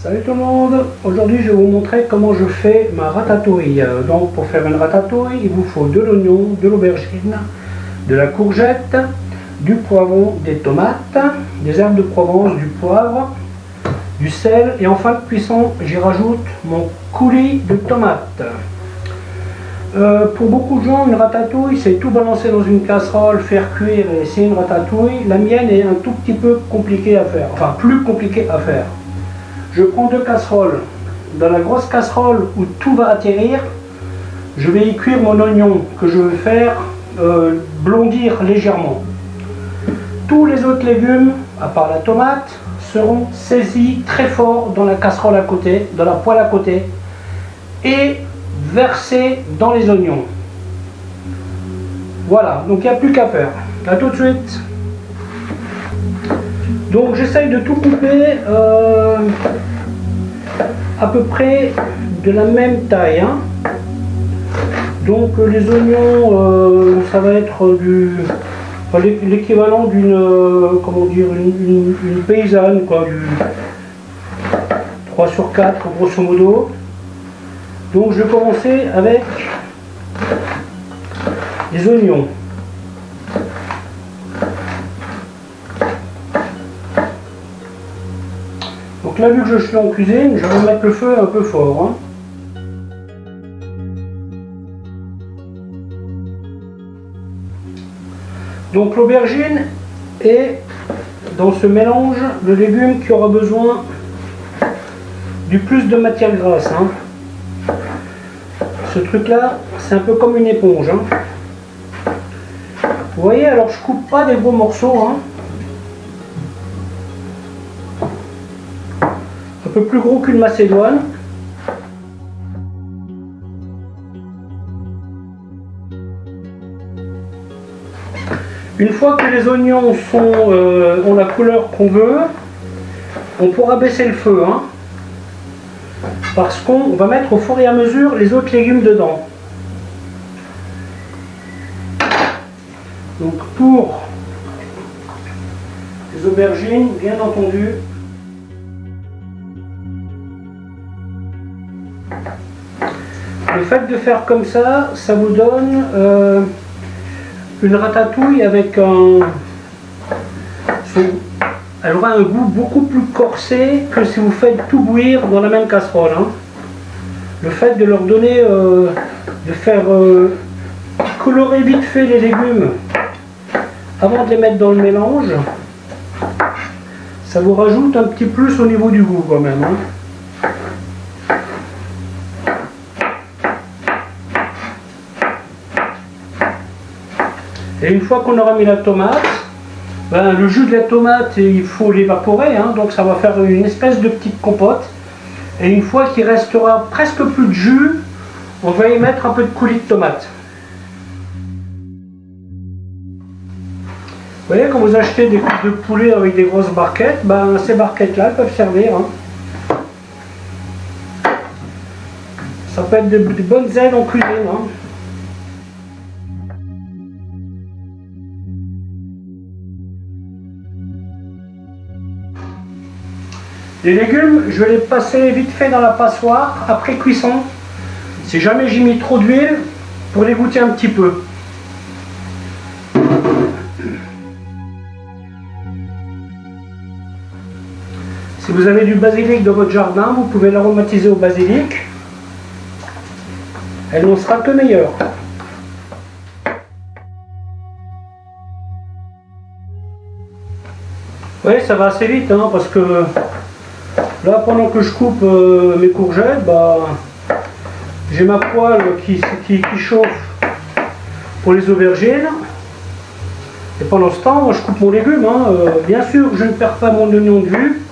Salut tout le monde, aujourd'hui je vais vous montrer comment je fais ma ratatouille. Donc pour faire une ratatouille, il vous faut de l'oignon, de l'aubergine, de la courgette, du poivron, des tomates, des herbes de Provence, du poivre, du sel et en fin de cuisson j'y rajoute mon coulis de tomates. Pour beaucoup de gens, une ratatouille c'est tout balancer dans une casserole, faire cuire et c'est une ratatouille. La mienne est un tout petit peu compliquée à faire, enfin plus compliquée à faire. Je prends deux casseroles. Dans la grosse casserole où tout va atterrir, je vais y cuire mon oignon que je vais faire blondir légèrement. Tous les autres légumes, à part la tomate, seront saisis très fort dans la casserole à côté, dans la poêle à côté, et versés dans les oignons. Voilà, donc il n'y a plus qu'à faire. A tout de suite. Donc j'essaye de tout couper à peu près de la même taille. Hein. Donc les oignons, ça va être l'équivalent d'une comment dire, une paysanne, quoi, du 3 sur 4 grosso modo. Donc je vais commencer avec les oignons. Donc là, vu que je suis en cuisine, je vais mettre le feu un peu fort. Hein. Donc l'aubergine est dans ce mélange de légumes qui aura besoin du plus de matière grasse. Hein. Ce truc là, c'est un peu comme une éponge. Hein. Vous voyez, alors je coupe pas des gros morceaux. Hein. Un peu plus gros qu'une macédoine. Une fois que les oignons ont la couleur qu'on veut, on pourra baisser le feu. Hein, parce qu'on va mettre au fur et à mesure les autres légumes dedans. Donc pour les aubergines, bien entendu, le fait de faire comme ça, ça vous donne une ratatouille avec elle aura un goût beaucoup plus corsé que si vous faites tout bouillir dans la même casserole. Hein. Le fait de leur donner, de faire colorer vite fait les légumes avant de les mettre dans le mélange, ça vous rajoute un petit plus au niveau du goût quand même. Hein. Et une fois qu'on aura mis la tomate, ben, le jus de la tomate, il faut l'évaporer, hein, donc ça va faire une espèce de petite compote. Et une fois qu'il restera presque plus de jus, on va y mettre un peu de coulis de tomate. Vous voyez, quand vous achetez des cuisses de poulet avec des grosses barquettes, ben, ces barquettes-là peuvent servir. Hein. Ça peut être de bonnes aides en cuisine. Hein. Les légumes, je vais les passer vite fait dans la passoire après cuisson. Si jamais j'ai mis trop d'huile, pour les goûter un petit peu. Si vous avez du basilic dans votre jardin, vous pouvez l'aromatiser au basilic. Elle n'en sera que meilleure. Oui, ça va assez vite, hein, parce que là, pendant que je coupe mes courgettes, bah, j'ai ma poêle qui chauffe pour les aubergines. Et pendant ce temps, moi, je coupe mon légume. Hein. Bien sûr, je ne perds pas mon oignon de vue.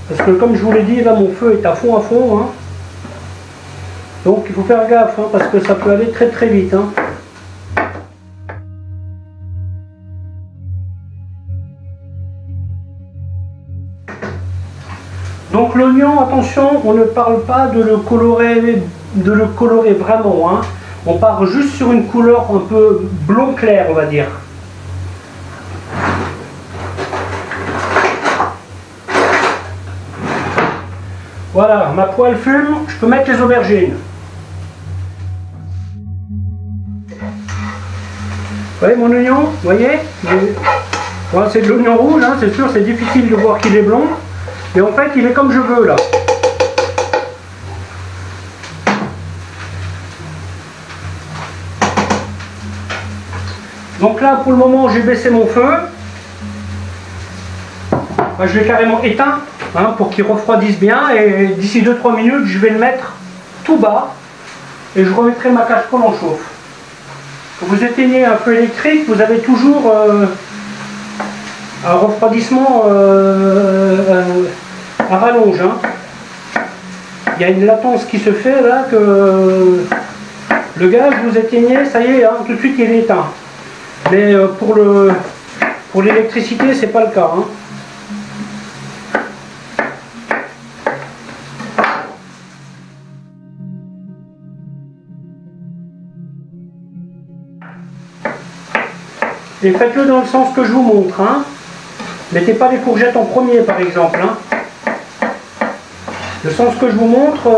Parce que comme je vous l'ai dit, là, mon feu est à fond. Hein. Donc, il faut faire gaffe, hein, parce que ça peut aller très très vite. Hein. Donc l'oignon, attention, on ne parle pas de le colorer vraiment. Hein. On part juste sur une couleur un peu blond clair, on va dire. Voilà, ma poêle fume, je peux mettre les aubergines. Vous voyez mon oignon, vous voyez, voilà, c'est de l'oignon rouge, hein, c'est sûr, c'est difficile de voir qu'il est blond. Et en fait, il est comme je veux là. Donc là, pour le moment, j'ai baissé mon feu. Je l'ai carrément éteint hein, pour qu'il refroidisse bien. Et d'ici 2-3 minutes, je vais le mettre tout bas. Et je remettrai ma casserole en chauffe. Quand vous éteignez un feu électrique, vous avez toujours un refroidissement à rallonge. Hein. Il y a une latence qui se fait là que le gaz, vous éteignez, ça y est, hein, tout de suite il est éteint. Mais pour l'électricité, c'est pas le cas. Hein. Et faites-le dans le sens que je vous montre. Hein. Mettez pas les courgettes en premier, par exemple. Hein. Le sens que je vous montre,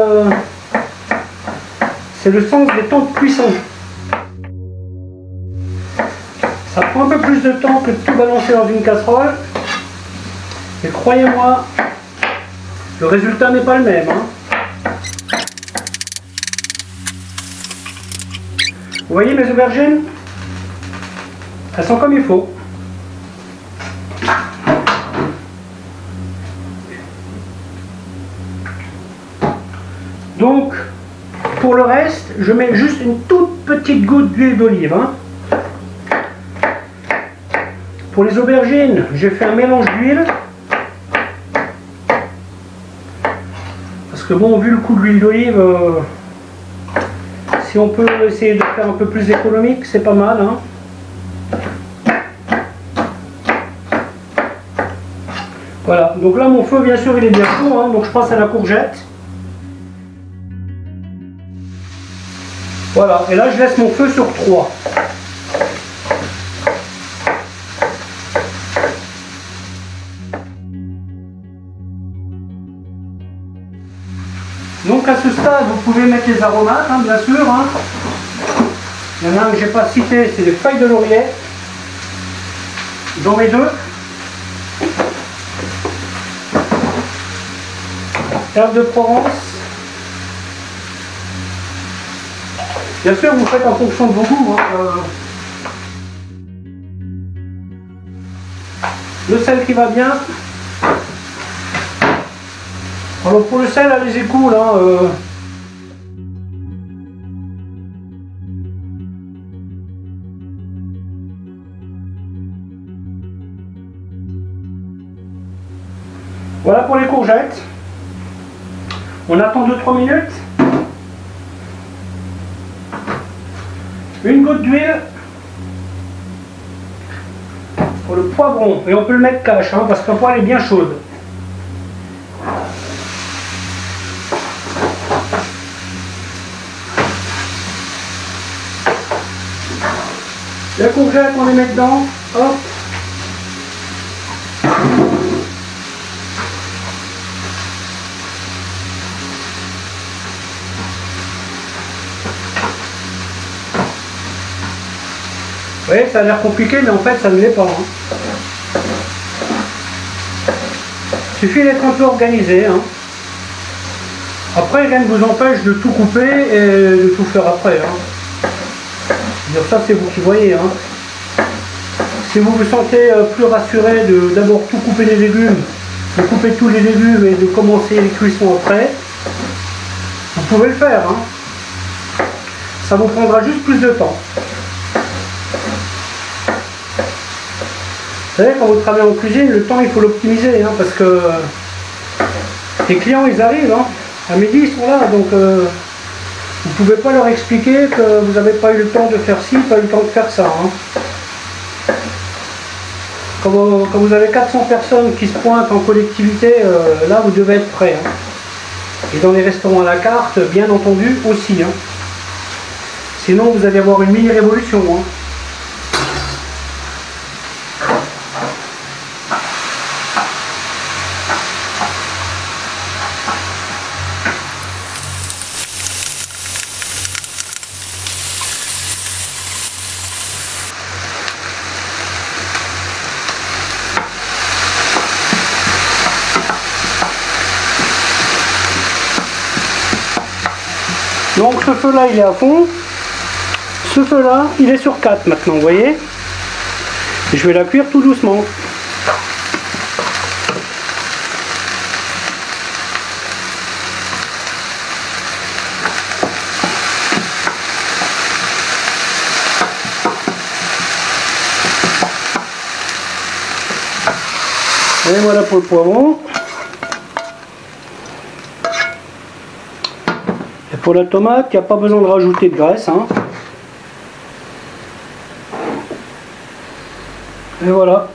c'est le sens des temps de cuisson. Ça prend un peu plus de temps que de tout balancer dans une casserole. Et croyez-moi, le résultat n'est pas le même. Hein. Vous voyez mes aubergines? Elles sont comme il faut. Donc, pour le reste, je mets juste une toute petite goutte d'huile d'olive. Hein. Pour les aubergines, j'ai fait un mélange d'huile. Parce que bon, vu le coût de l'huile d'olive, si on peut essayer de faire un peu plus économique, c'est pas mal. Hein. Voilà, donc là mon feu bien sûr il est bien chaud, hein, donc je passe à la courgette. Voilà, et là je laisse mon feu sur 3. Donc à ce stade vous pouvez mettre les aromates, hein, bien sûr. Hein. Il y en a un que j'ai pas cité, c'est les feuilles de laurier. J'en mets 2. Herbes de Provence. Bien sûr, vous faites en fonction de vos goûts. Hein. Le sel qui va bien. Alors pour le sel, allez-y cool. Hein, Voilà pour les courgettes. On attend 2-3 minutes. Une goutte d'huile pour le poivron. Et on peut le mettre cache, hein, parce que la poêle est bien chaude. La courgette, on les met dedans. Hop. Vous voyez, ça a l'air compliqué, mais en fait, ça ne l'est pas. Hein. Il suffit d'être un peu organisé. Hein. Après, rien ne vous empêche de tout couper et de tout faire après. Hein. Ça, c'est vous qui voyez. Hein. Si vous vous sentez plus rassuré de d'abord tout couper les légumes, de couper tous les légumes et de commencer les cuissons après, vous pouvez le faire. Hein. Ça vous prendra juste plus de temps. Vous savez, quand vous travaillez en cuisine, le temps il faut l'optimiser, hein, parce que les clients ils arrivent, hein, à midi ils sont là, donc vous ne pouvez pas leur expliquer que vous n'avez pas eu le temps de faire ci, pas eu le temps de faire ça. Hein. Quand vous avez 400 personnes qui se pointent en collectivité, là vous devez être prêt. Hein. Et dans les restaurants à la carte, bien entendu aussi. Hein. Sinon vous allez avoir une mini-révolution. Hein. Donc ce feu là il est à fond. Ce feu là il est sur 4 maintenant, vous voyez. Je vais la cuire tout doucement. Et voilà pour le poivron. Et pour la tomate, il n'y a pas besoin de rajouter de graisse. Hein. Et voilà.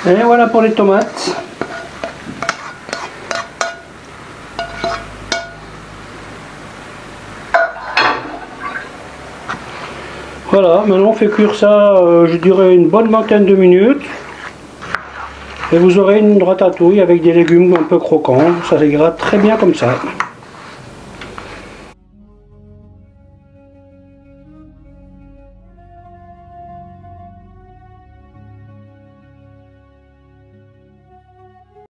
Et voilà pour les tomates. Voilà, maintenant on fait cuire ça, je dirais une bonne vingtaine de minutes. Et vous aurez une ratatouille avec des légumes un peu croquants. Ça ira très bien comme ça.